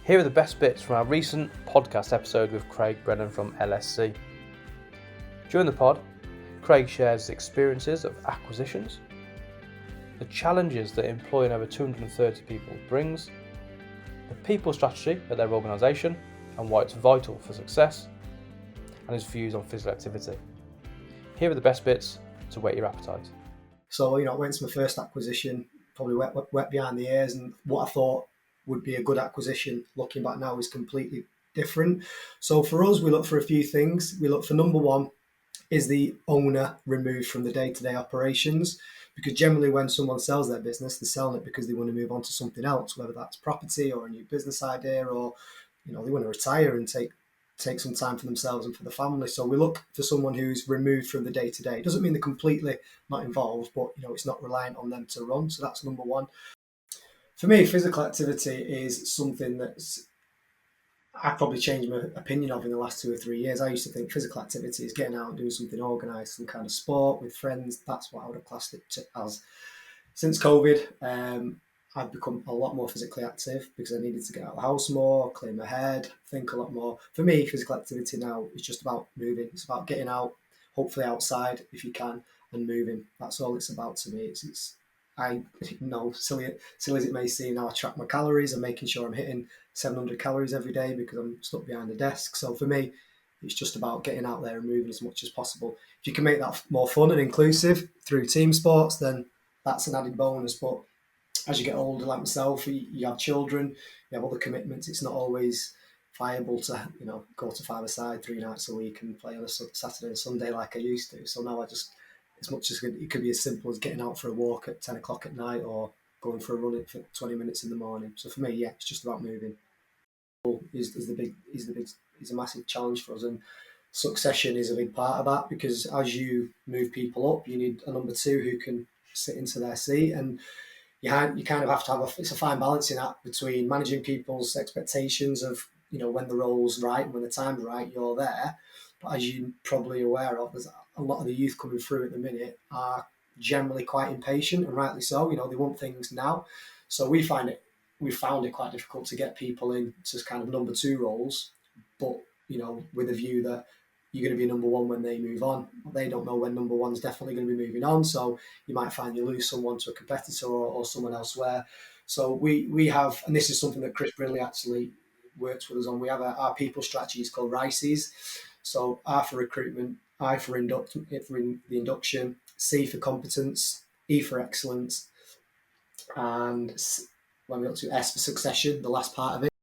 Here are the best bits from our recent podcast episode with Craig Brennan from LSC. During the pod, Craig shares his experiences of acquisitions, the challenges that employing over 230 people brings, the people strategy at their organisation and why it's vital for success, and his views on physical activity. Here are the best bits to whet your appetite. So, it went to my first acquisition, probably wet behind the ears, and what I thought would be a good acquisition, looking back now, is completely different. So for us, we look for a few things. We look for, number one, is the owner removed from the day-to-day operations? Because generally when someone sells their business, they're selling it because they want to move on to something else, whether that's property or a new business idea, or they want to retire and take some time for themselves and for the family. So we look for someone who's removed from the day-to-day. It doesn't mean they're completely not involved, but it's not reliant on them to run. So that's number one. For me, physical activity is something that's I've probably changed my opinion of in the last 2 or 3 years. I used to think physical activity is getting out and doing something organised, some kind of sport with friends. That's what I would have classed it as. Since COVID, I've become a lot more physically active because I needed to get out of the house more, clear my head, think a lot more. For me, physical activity now is just about moving. It's about getting out, hopefully outside if you can, and moving. That's all it's about to me. I know, silly as it may seem, now I track my calories and making sure I'm hitting 700 calories every day because I'm stuck behind a desk. So for me, it's just about getting out there and moving as much as possible. If you can make that more fun and inclusive through team sports, then that's an added bonus. But as you get older, like myself, you have children, you have other commitments. It's not always viable to go to five-a-side 3 nights a week and play on a Saturday and Sunday like I used to. So now I just, as much as it could be as simple as getting out for a walk at 10 o'clock at night or going for a run for 20 minutes in the morning. So for me, yeah, it's just about moving. Is a massive challenge for us, and succession is a big part of that, because as you move people up, you need a number two who can sit into their seat, and you kind of have to have it's a fine balancing act between managing people's expectations of when the role's right and when the time's right, you're there. But as you're probably aware of, there's a lot of the youth coming through at the minute are generally quite impatient, and rightly so. They want things now. So we found it quite difficult to get people into kind of number two roles, but with a view that you're going to be number one when they move on. They don't know when number one's definitely going to be moving on, so you might find you lose someone to a competitor or someone elsewhere. So we have, and this is something that Chris Brinley actually works with us on. We have our people strategy is called RICES. So R for recruitment, I for the induction, C for competence, E for excellence, and when we got to S for succession, the last part of it.